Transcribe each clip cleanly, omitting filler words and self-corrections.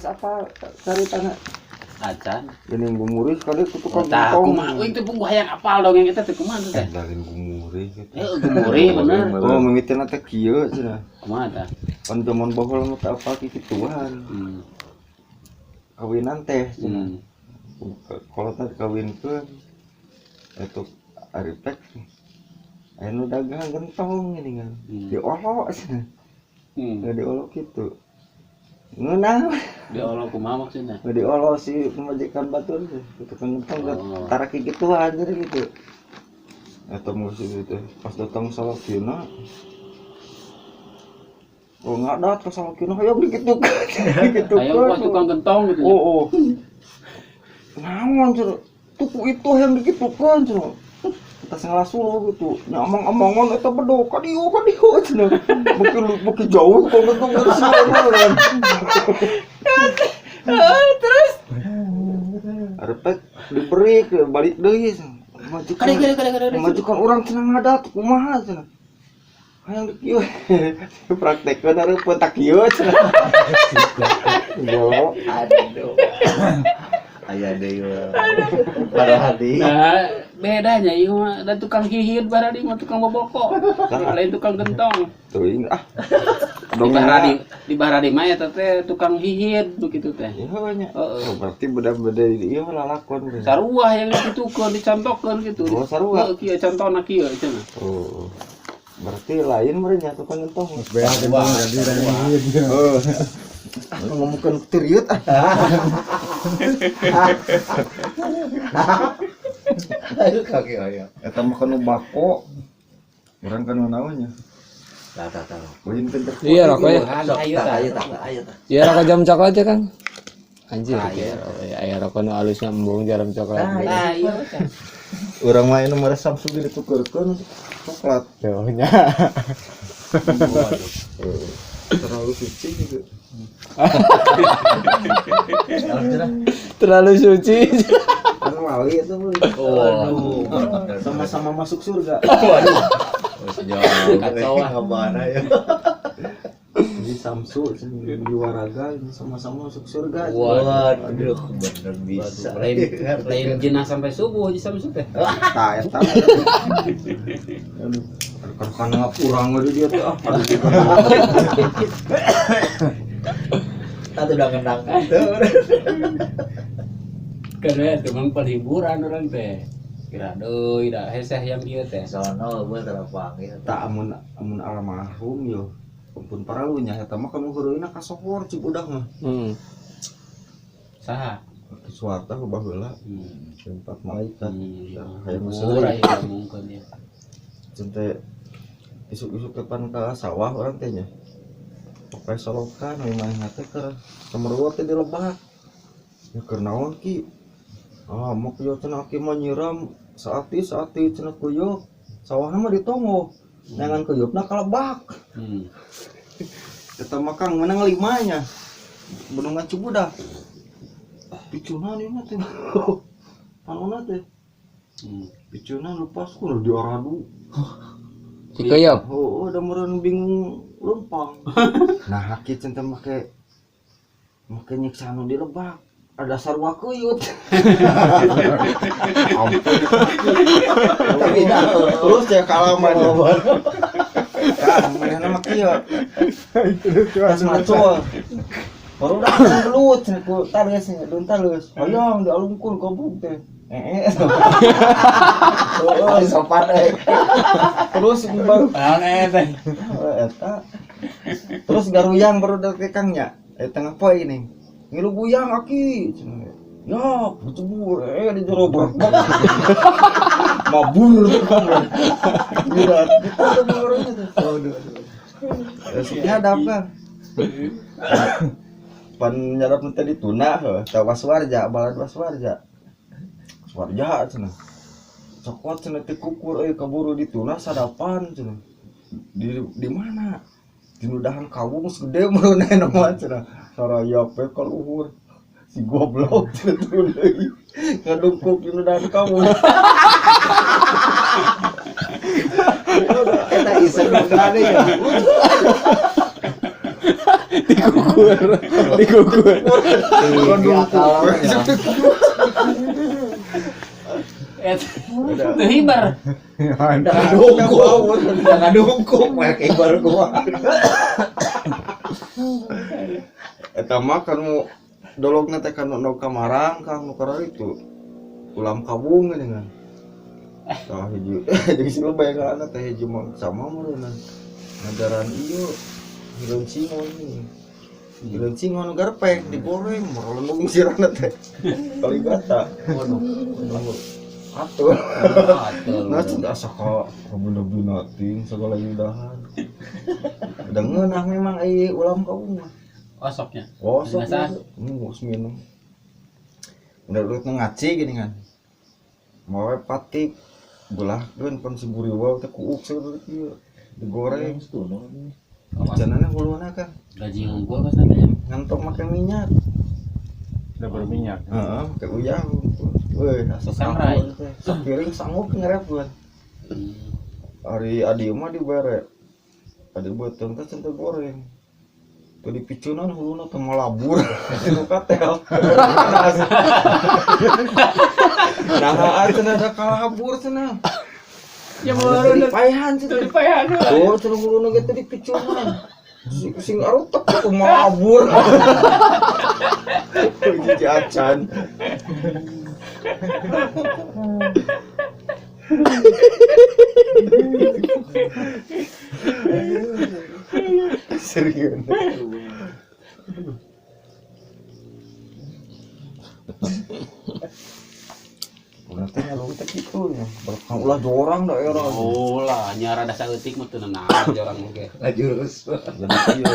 Mas apa cari tanah Acan. ini gumuri sekali ke tukang Tak gentong. kumaha itu pun hayang apal dong yang kita teh kumaha teh. Dalin gumuri gitu. Gumuri bener. Oh, mimitina teh kieu cenah. Kumaha tah? Kan zaman baheula mah teu apa kituan. Kawinan teh cenah. Kalau teh kawinkeun itu aripek. Anu dagang gentong ini kan. Diolok cenah. Diolok kitu. Ngeunah. Diolok kumaha maksudna? Diolok si pemajikan batur itu kan gentong taraki gituan jadi gitu. Eta musuh itu pas datang salakina. Oh enggak dat ke salakina hayang digitukan. Digitukan. Hayang tukang gentong gitu. Oh. Naon cenah? Tuku itu yang digitukan cenah. Tas ngalasulu gitu. Nyamang-amangan eta bedo kadieu cenah. Beki jauh kok gentong dari sana. Terus Arepek diberi ke balik deui majukan orang cenah ngadat kumaha cenah hayang dikieu praktekkeun hareupeun tak kieu cenah yo Aduh. Aya deui. Padahal di. nah bedanya ieu mah da tukang hihit baradi mah tukang boboko. Lain tukang gentong. teuing Di baradi mah eta teh tukang hihit begitu teh. ya banyak berarti beda-beda ieu lalakon Saruah yang ditukeun dicontokeun gitu. Oh, saruah. Kieu contohna kieu cenah. oh berarti lain merenya tukang gentong ngomongkeun teriut Aduh kaki aya. eta mah kana bako urang kana naonnya Tah. poin teh Iya rokok ya. Ayo tah. Iya rokok jam coklat aja kan. Anjir. Aya rokok nu alusna embung jarum coklat. Nah, iya. urang mah anu meres Samsung ditukeurkeun coklat Tuh nya. terlalu suci gitu Terlalu suci. kan wali itu Waduh. sama-sama masuk surga Kacau kemana ya? jadi Samsu di Waraga ini sama-sama masuk surga Waduh, bener bisa. Lain jenah sampai subuh di Samsu teh. tah eta karena kurang aja dia teh Tadi udah ngendang Karena cuma perhiburan orang teh. Kira deui da heseh yang kieu teh. sono gue terpanggil. tak amun almarhum yo ampun paralunya eta mah kamu heureuna ka sohor cibudak mah Saha? suarta baheula tempat malaikat hayang Murah geus ya mungkin ya. Cente isuk-isuk depan ke sawah orang tehnya pakai solokan memang teh ke kemeruat teh dilebak ya keur naon ki mau kieu cenah ki mah nyiram saati cenah kuyup sawahna mah ditongo jangan kuyupna kalebak eta mah Kang menang limanya benungan Cibudak picuna ieu mah teh panonna teh picuna lepas ku di oradu Dikeyop. oh udah meureun bingung lempang nah haki centem make nyiksa anu dilebak ada sarua kuyut terus ya kalaman mana mah kieu tas macul baru datang gelut ku tales dun tales hayang dialungkeun goblok teh Sopan terus baru teh. eta terus garuyang baru dari kangnya tengah poe ini ngilu buyang aki ya cebur di jero bak mabur berat itu murahnya tuh aduh nyadap kan pan nyadap tadi tuna tawas warja balad waswarja warja cenah cokot cenah teh kukur kaburu dituna sadapan cenah di mana di nudahan kawung segede meuneh mah cenah saraya pe ka luhur si goblok cenah deui ngadungkuk di nudahan kawung Kita iseng ngane ya. Dikukur. Iya kalangnya. Teu hibar. Jangan dukung, kayak ibar gua. Eta mah kan mau dologna teh kan nu kamarang Kang nu karari itu. Ulam kabung geuning kan. Tah hiji jadi sila bayangan teh hiji mah sama meureunna. Ngajaran ieu hileun singon ini. Hileun singon garpek digoreng marolong sirana teh. Kalibata. Waduh. Atur. Nah, sudah asa benda-benda ting segala yudahan. Udah ngeunah memang ai ulam kabung mah. Osoknya. Oh, sok Biasa. minum. Udah lu ngaci gini kan. Mau patik belah kan pun siburi wae teh kuuk seueur kieu. Digoreng janana huluana kan. Gaji unggul ka sana ya. Ngantok make minyak. Udah berminyak. Heeh, kayak uyang. Weh, asa Sangrai. sapiring sanggup ngerepkeun. Ari adi mah dibere. Adi beuteung teh centeu goreng. Tuh dipicunan huluna teh malabur. Nu katel. Nah, cenah ada kalabur cenah. Ya baru Dipaehan cenah. dipaehan. Oh, cenah huluna ge teh dipicunan. Sing arutek tuh malabur. Jadi acan. Serius. Berarti ngalung teh kitu nya. Berkah ulah jorang daerah. Oh lah, nya rada saeutik mah teu naon jorang oge. Lajurus. Jadi kieu.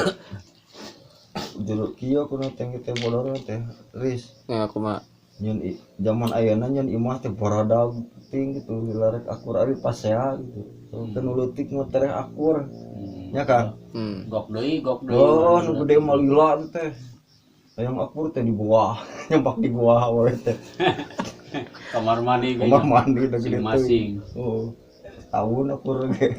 Jeruk kieu kudu teh teh bodor teh ris. Ya aku mah Nyen zaman ayeuna nyen imah teh barada ting gitu dilarek akur ari pasea gitu. Teu nu leutik mah tereh akur. Nya Kang. Gok deui. Oh, nu gede mah lila teh. Hayang akur teh di bawah, nyampak di bawah we teh. Kamar mandi Kamar mandi udah gede masing-masing. teh. Oh. Tahun akur ge.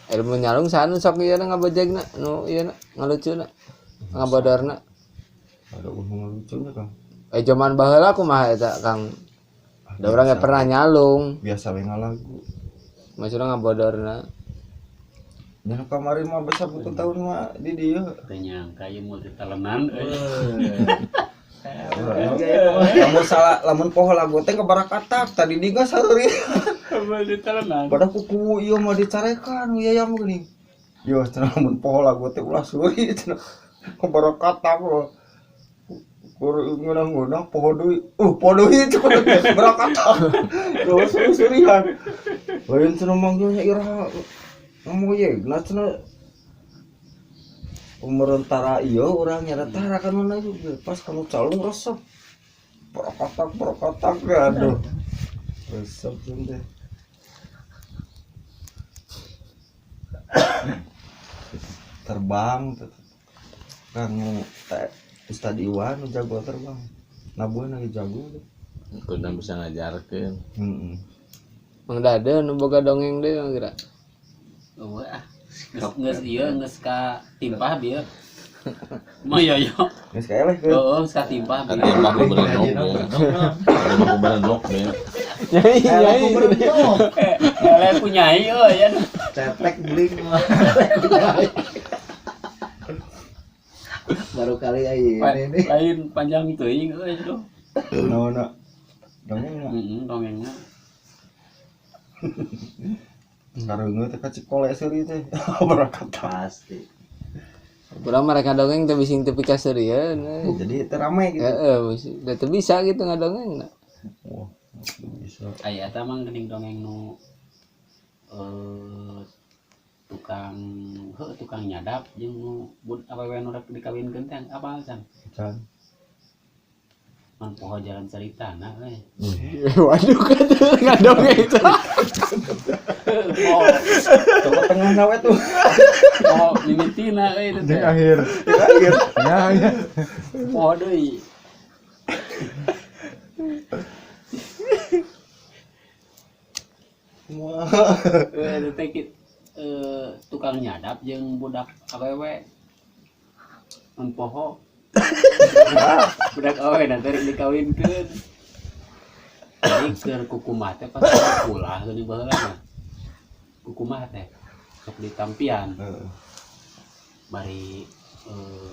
ilmu nyalung sanu sok ieu ngabajagna nu ieu ngalucuna ngabodorna. Ada ulung lucunya Kang. Zaman baheula kumaha eta Kang? Da urang ge pernah nyalung, Biasa we ngalagu. maksudna ngabodorna. Nya kamari mah besar butuh tahun mah di dieu. Teu nyangka ieu multi talenan euy. Lamun salah lamun poho lagu teh kebarakatak tadi diga sareuri. Multi talenan. Pada kuku ieu mah dicarekan yayam geuning. Yo cenah lamun poho lagu teh ulah suri cenah. Kebarakatak loh. Kur ngeunang-ngeunang poho deui. Poho deui cenah berakatak. Yo suri-surihan. Lain cenah manggilnya iraha. Ngamoyegna cenah umerentara iya urang nyara tara kan mana juga pas kamu calung resep berkotak aduh resep teh terbang kamu Ustad Iwan jago terbang nabuan lagi jago deh kudu bisa ngajarkeun. Mang Dade nu boga dongeng deui mah geura. Eueuh ah. Geus ieu geus ka timpah dia. Mah yo. geus kaeleh ke Heeh, geus ka timpah dia. Katimbang ku berenok ya. Katimbang ku berenok ya. Nyai. Eleh punyai euy ya. Cetek bling mah. Baru kali aja ini. Lain panjang teuing euy tuh. naona dongeng Dongengna. kareungeun teh ka Cikole seuri teh berakatak Pasti. Urang mereka dongeng teh bising teu pika seurieun. jadi teh rame gitu Da teu bisa gitu ngadongengna. wah bisa Aya eta mah geuning dongeng nu tukang nyadap jeung nu awewe nu rek dikawinkeun teh apa can? can Man poho jalan ceritana euy. Waduh kadeu ngadongeng teh. coba tengah nawe tuh Poho mimitina euy teh. Di akhir. Ya. Poho deui. wah Euy teh tukang nyadap jeung budak awewe empoho budak awewe nanti dikawinkeun jadi keur kukumah teh pas pulah geuning baheula kukumah teh sok ditampian bari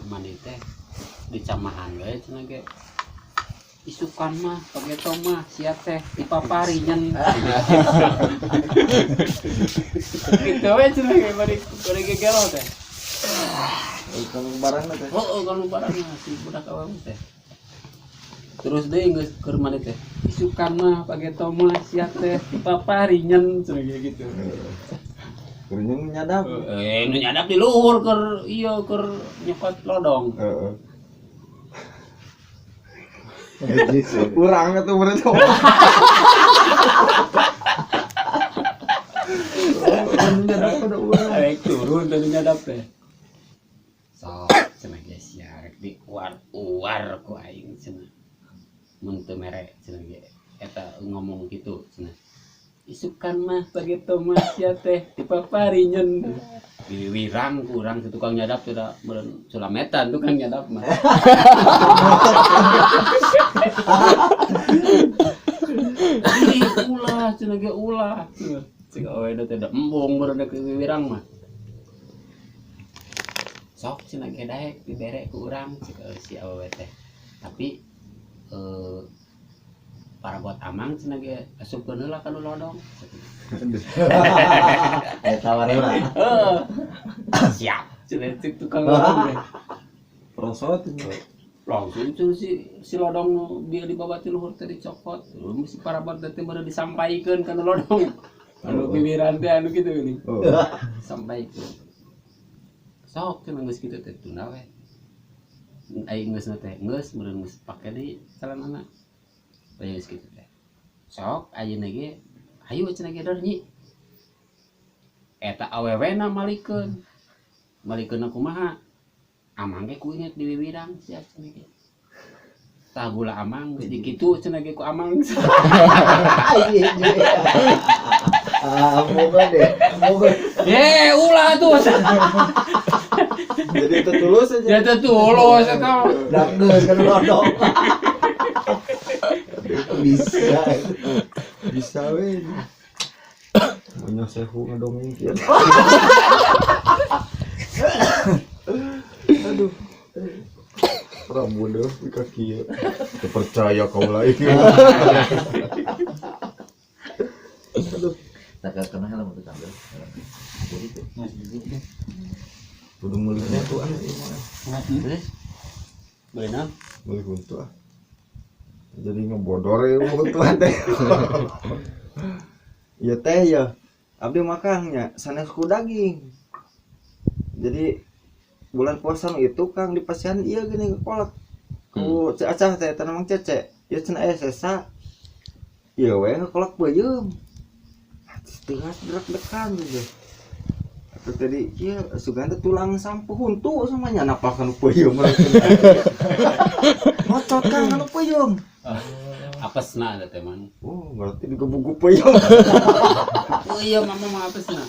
mandi teh dicamahan we cenah ge isukan mah pake tomah sia teh dipapari nyen gitu we cenah ge bari gegero teh kalau barang teh kalau barang mah si budak awewe teh terus deui geus keur mandi teh isukan mah pake tomah sia teh dipapari nyen cenah ge gitu kuring nyadap nu nyadap di luhur keur ieu keur nyokot lodong urang atuh bener nyadap ada urang rek turun dari nyadap teh sok cenah ge sia rek di uar ku aing cenah mun teu mere cenah ge eta ngomong kitu cenah isukan mah pagi tomas ya teh dipapari nyen wirang kurang si tukang nyadap tidak meureun sulametan tukang nyadap mah ih ulah cenah ge ulah cik awewe teh da embung meureun ke wirang mah sok cenah ge daek dibere ku urang cik si awewe teh tapi para buat amang cenah ge asupkeun heula ka lodong tawarin lah. siap cenah cik tukang lodong teh prosot langsung tuh si lodong dia dibabati luhur teh dicopot mesti para buat teh bener disampaikeun ka lodong anu pimiran teh anu kitu geuning sampaikeun sok cenah geus kitu teh tunda we aing geus teh geus meureun geus pake deui calanana bae geus kitu teh sok ayeuna ge hayu cenah ge dor nyi eta awewena malikeun kumaha amang ge ku inget di wiwirang sia cenah ge tah gula amang jadi kitu cenah ge ku amang Moga deh. Moga. ye ulah tuh jadi tetulus aja ya tetulus eta Danggeus kan lodong. Bisa we monya sehu ngadongeng kieu aduh rambut di kaki ya percaya kau lagi aduh tak kenal lah untuk ambil. Jadi tuh. kudu mulihnya tuh berenang mulih untuk jadi ngebodor ya untuk teh ya teh ya abdi makangnya sanes ku daging jadi bulan puasa itu kang di pasian iya gini kolak ku acah teh tanamang cece ya cenah sesa iya we kolak beuyem setengah deg-degan gitu atau tadi iya sugan teh tulang sampu huntu samanya napakan beuyem ngocot kang anu beuyem apesna ada teman oh berarti digebuk beuyem oh iya mama mah apesna